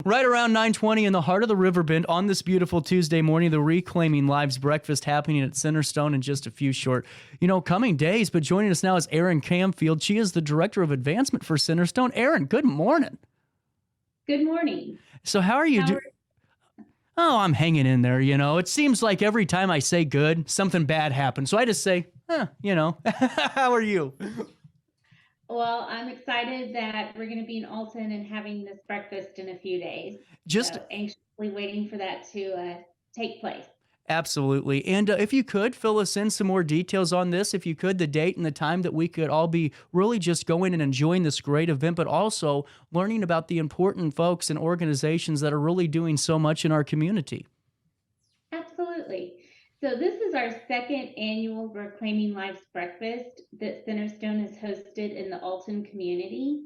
Right around 9:20 in the heart of the Riverbend on this beautiful Tuesday morning, the Reclaiming Lives breakfast happening at Centerstone in just a few short, coming days. But joining us now is Erin Camfield. She is the Director of Advancement for Centerstone. Erin, good morning. Good morning. So how are you doing? Oh, I'm hanging in there, It seems like every time I say good, something bad happens. So I just say, how are you? Well, I'm excited that we're going to be in Alton and having this breakfast in a few days. Just So anxiously waiting for that to take place. Absolutely. And if you could fill us in some more details on this, if you could, the date and the time that we could all be really just going and enjoying this great event, but also learning about the important folks and organizations that are really doing so much in our community. Absolutely. So this is our second annual Reclaiming Lives breakfast that Centerstone has hosted in the Alton community.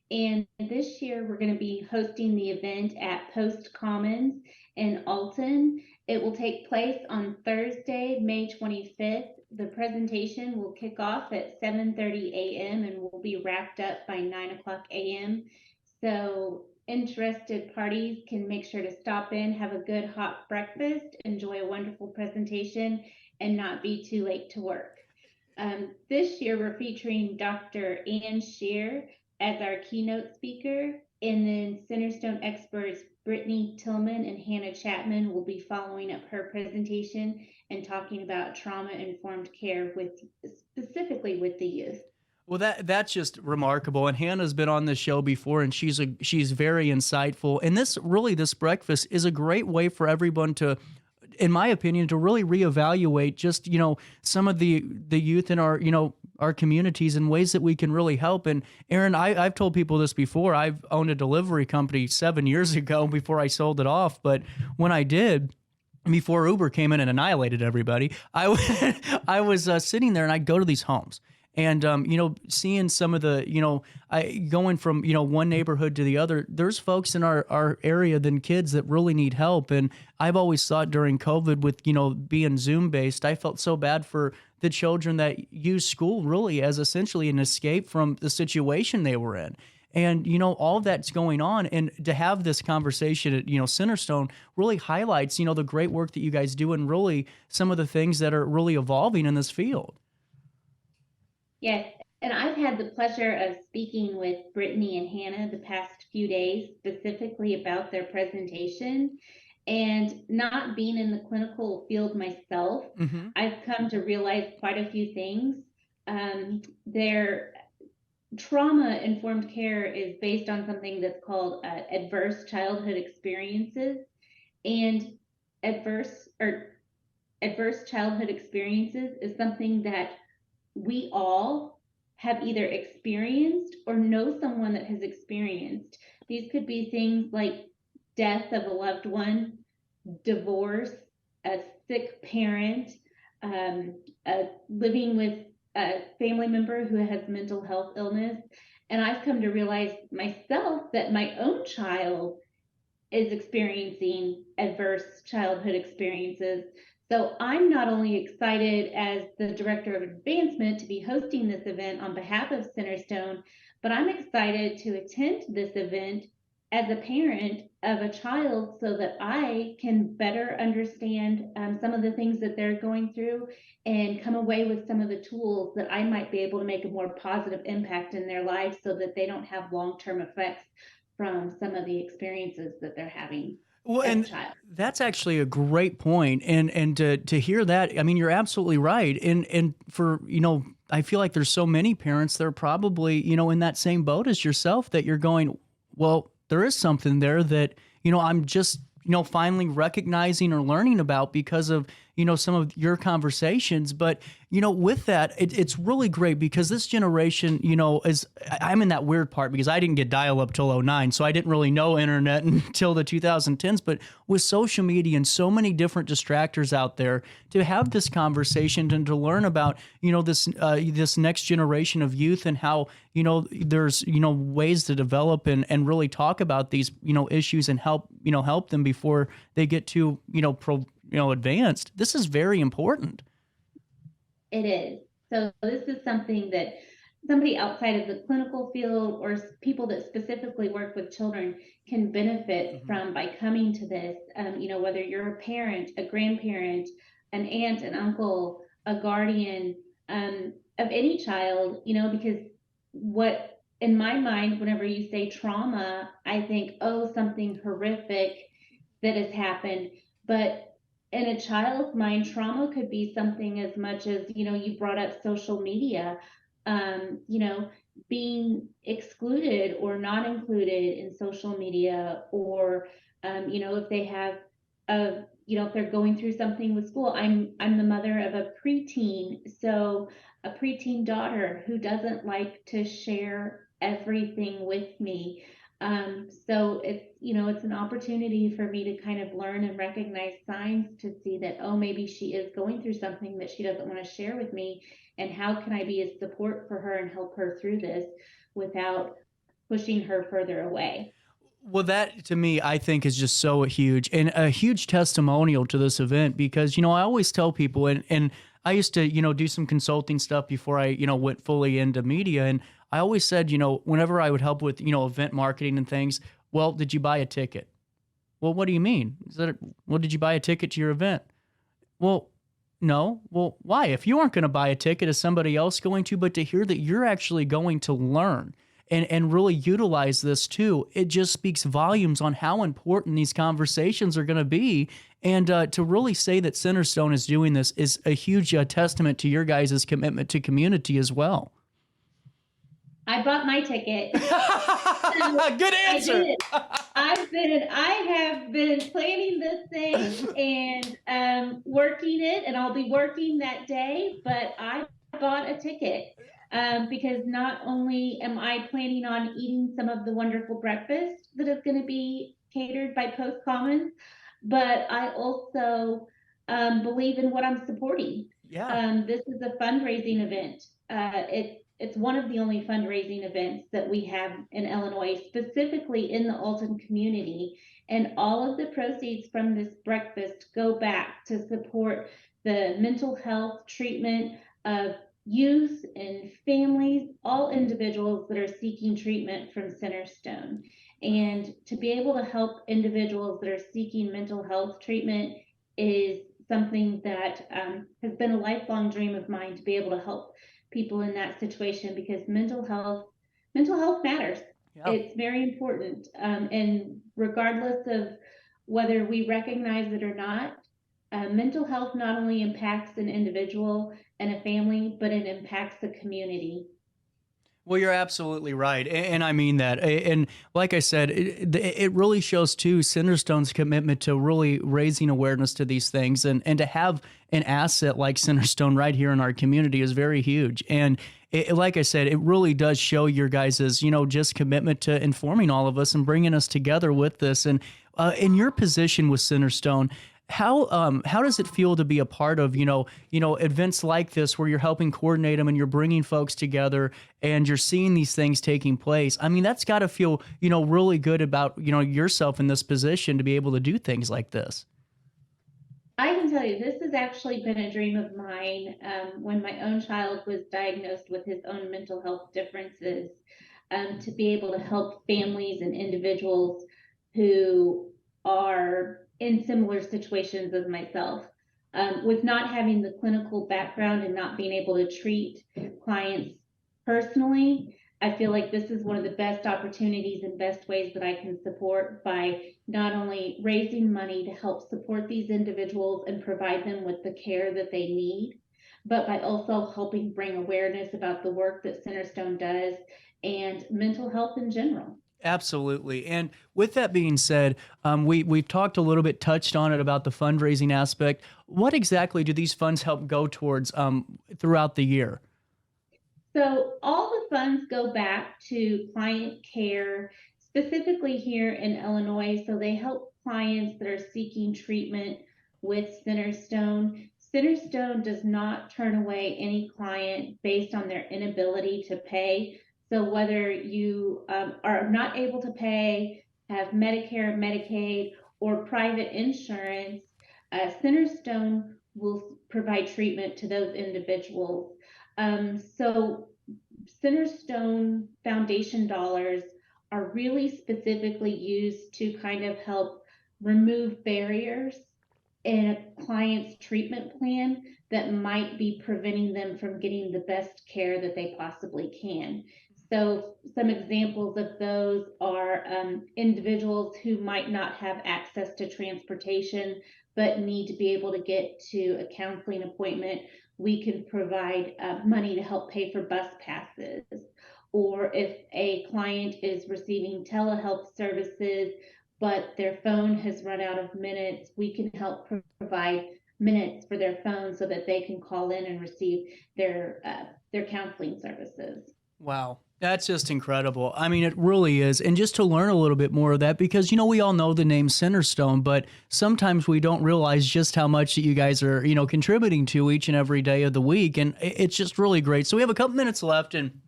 And this year we're going to be hosting the event at Post Commons in Alton. It will take place on Thursday, May 25th. The presentation will kick off at 7:30 a.m. and will be wrapped up by 9 o'clock a.m. So interested parties can make sure to stop in, have a good hot breakfast, enjoy a wonderful presentation, and not be too late to work. This year we're featuring Dr. Ann Shear as our keynote speaker, and then Centerstone experts Brittany Tillman and Hannah Chapman will be following up her presentation and talking about trauma-informed care specifically with the youth. Well, that's just remarkable. And Hannah's been on the show before, and she's very insightful. And this breakfast is a great way for everyone to, in my opinion, to really reevaluate just some of the youth in our communities and ways that we can really help. And Erin, I've told people this before. I've owned a delivery company 7 years ago before I sold it off. But when I did, before Uber came in and annihilated everybody, I was sitting there and I'd go to these homes. And, seeing some of the, going from, one neighborhood to the other, there's folks in our area, then kids that really need help. And I've always thought during COVID with, being Zoom based, I felt so bad for the children that use school really as essentially an escape from the situation they were in. And, all of that's going on. And to have this conversation at, Centerstone really highlights, the great work that you guys do and really some of the things that are really evolving in this field. Yes, and I've had the pleasure of speaking with Brittany and Hannah the past few days specifically about their presentation. And not being in the clinical field myself, I've come to realize quite a few things. Their trauma-informed care is based on something that's called adverse childhood experiences. And adverse childhood experiences is something that we all have either experienced or know someone that has experienced. These could be things like death of a loved one, divorce, a sick parent, living with a family member who has mental health illness. And I've come to realize myself that my own child is experiencing adverse childhood experiences. So I'm not only excited as the Director of Advancement to be hosting this event on behalf of Centerstone, but I'm excited to attend this event as a parent of a child so that I can better understand some of the things that they're going through and come away with some of the tools that I might be able to make a more positive impact in their lives so that they don't have long-term effects from some of the experiences that they're having. Well, and that's actually a great point. And to hear that, I mean, you're absolutely right. And for, I feel like there's so many parents that are probably, in that same boat as yourself that you're going, well, there is something there that, I'm just, finally recognizing or learning about because of, some of your conversations. But, with that, it's really great because this generation, I'm in that weird part because I didn't get dial-up till 2009, so I didn't really know internet until the 2010s. But with social media and so many different distractors out there, to have this conversation and to learn about, this next generation of youth and how, there's, ways to develop and really talk about these, issues and help them before they get too, advanced. This is very important. It is. So this is something that somebody outside of the clinical field or people that specifically work with children can benefit Mhm. from by coming to this. Whether you're a parent, a grandparent, an aunt, an uncle, a guardian, of any child, because what in my mind, whenever you say trauma, I think, oh, something horrific that has happened. But in a child's mind, trauma could be something as much as, you brought up social media, um, you know, being excluded or not included in social media, or, if they have if they're going through something with school. I'm the mother of a preteen, so a preteen daughter who doesn't like to share everything with me. So it's an opportunity for me to kind of learn and recognize signs to see that, oh, maybe she is going through something that she doesn't want to share with me. And how can I be a support for her and help her through this without pushing her further away? Well, that to me, I think is just so huge and a huge testimonial to this event because, I always tell people, and I used to, do some consulting stuff before I, went fully into media. And I always said, whenever I would help with, event marketing and things, well, did you buy a ticket? Well, what do you mean? Well, did you buy a ticket to your event? Well, no. Well, why? If you aren't going to buy a ticket, is somebody else going to? But to hear that you're actually going to learn and really utilize this too, it just speaks volumes on how important these conversations are going to be. And to really say that Centerstone is doing this is a huge testament to your guys' commitment to community as well. I bought my ticket. So Good I answer. did. I have been planning this thing and working it, and I'll be working that day, but I bought a ticket because not only am I planning on eating some of the wonderful breakfast that is going to be catered by Post Commons, but I also believe in what I'm supporting. Yeah. This is a fundraising event. It's one of the only fundraising events that we have in Illinois, specifically in the Alton community. And all of the proceeds from this breakfast go back to support the mental health treatment of youth and families, all individuals that are seeking treatment from Centerstone. And to be able to help individuals that are seeking mental health treatment is something that has been a lifelong dream of mine, to be able to help people in that situation, because mental health matters. Yeah. It's very important, and regardless of whether we recognize it or not, mental health not only impacts an individual and a family, but it impacts the community. Well, you're absolutely right, and I mean that. And like I said, it really shows too Centerstone's commitment to really raising awareness to these things, and to have an asset like Centerstone right here in our community is very huge. And like I said, it really does show your guys's just commitment to informing all of us and bringing us together with this. And in your position with Centerstone, how does it feel to be a part of events like this where you're helping coordinate them and you're bringing folks together and you're seeing these things taking place? I mean, that's got to feel really good about yourself in this position to be able to do things like this. I can tell you, this has actually been a dream of mine. When my own child was diagnosed with his own mental health differences, to be able to help families and individuals who are in similar situations as myself. With not having the clinical background and not being able to treat clients personally, I feel like this is one of the best opportunities and best ways that I can support, by not only raising money to help support these individuals and provide them with the care that they need, but by also helping bring awareness about the work that Centerstone does and mental health in general. Absolutely. And with that being said, we've talked a little bit, touched on it about the fundraising aspect. What exactly do these funds help go towards throughout the year? So all the funds go back to client care, specifically here in Illinois. So they help clients that are seeking treatment with Centerstone. Centerstone does not turn away any client based on their inability to pay. So whether you are not able to pay, have Medicare, Medicaid, or private insurance, Centerstone will provide treatment to those individuals. So Centerstone Foundation dollars are really specifically used to kind of help remove barriers in a client's treatment plan that might be preventing them from getting the best care that they possibly can. So some examples of those are individuals who might not have access to transportation but need to be able to get to a counseling appointment. We can provide money to help pay for bus passes. Or if a client is receiving telehealth services, but their phone has run out of minutes, we can help provide minutes for their phone so that they can call in and receive their counseling services. Wow. That's just incredible. I mean, it really is. And just to learn a little bit more of that, because, we all know the name Centerstone, but sometimes we don't realize just how much that you guys are, contributing to each and every day of the week. And it's just really great. So we have a couple minutes left, and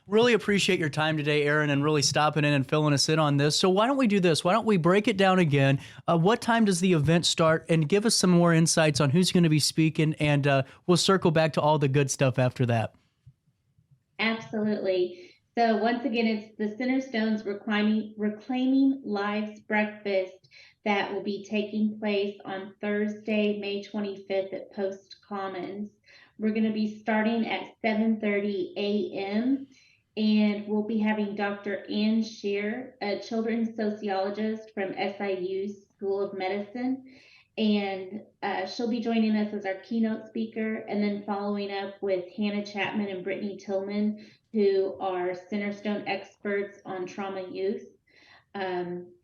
really appreciate your time today, Erin, and really stopping in and filling us in on this. So why don't we do this? Why don't we break it down again? What time does the event start? And give us some more insights on who's going to be speaking, and we'll circle back to all the good stuff after that. Absolutely. So once again, it's the Centerstone's Reclaiming Lives Breakfast that will be taking place on Thursday, May 25th at Post Commons. We're going to be starting at 7:30 a.m. and we'll be having Dr. Ann Shear, a children's sociologist from SIU School of Medicine. And she'll be joining us as our keynote speaker, and then following up with Hannah Chapman and Brittany Tillman, who are Centerstone experts on trauma youth.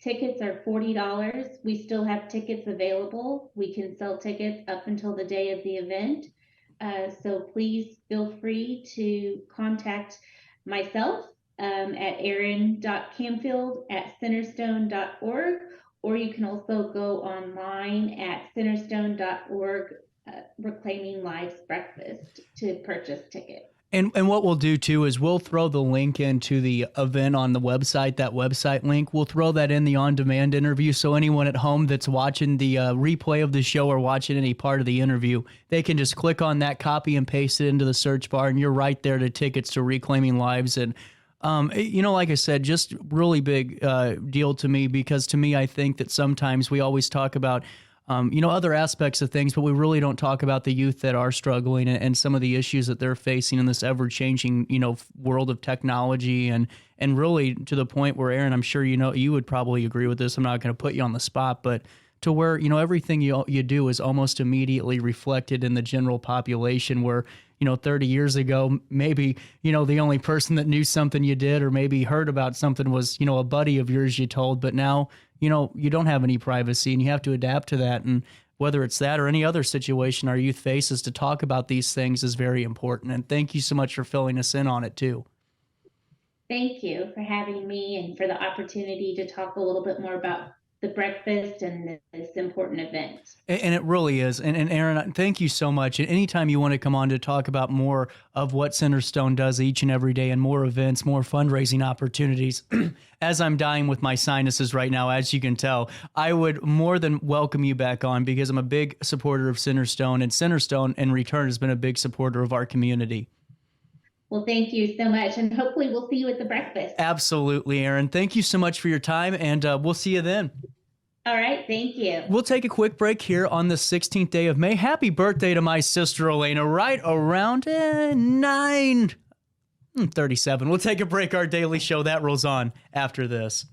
Tickets are $40. We still have tickets available. We can sell tickets up until the day of the event. So please feel free to contact myself at Erin.Camfield@Centerstone.org. Or you can also go online at Centerstone.org, Reclaiming Lives Breakfast, to purchase tickets. And what we'll do too is we'll throw the link into the event on the website, that website link. We'll throw that in the on-demand interview, so anyone at home that's watching the replay of the show or watching any part of the interview, they can just click on that, copy and paste it into the search bar, and you're right there to tickets to Reclaiming Lives. And like I said, just really big deal to me, because to me, I think that sometimes we always talk about, other aspects of things, but we really don't talk about the youth that are struggling and some of the issues that they're facing in this ever-changing, world of technology, and really to the point where, Erin, I'm sure you would probably agree with this. I'm not going to put you on the spot, but to where, everything you do is almost immediately reflected in the general population, where 30 years ago, maybe, the only person that knew something you did or maybe heard about something was, a buddy of yours you told. But now, you don't have any privacy, and you have to adapt to that. And whether it's that or any other situation our youth faces, to talk about these things is very important. And thank you so much for filling us in on it too. Thank you for having me and for the opportunity to talk a little bit more about the breakfast and this important event. And it really is. And Erin, thank you so much. And anytime you want to come on to talk about more of what Centerstone does each and every day, and more events, more fundraising opportunities, as I'm dying with my sinuses right now, as you can tell, I would more than welcome you back on, because I'm a big supporter of Centerstone, and Centerstone in return has been a big supporter of our community. Well, thank you so much. And hopefully we'll see you at the breakfast. Absolutely, Erin. Thank you so much for your time, and we'll see you then. All right. Thank you. We'll take a quick break here on the 16th day of May. Happy birthday to my sister, Elena, right around 9:37. We'll take a break. Our daily show, that rolls on after this.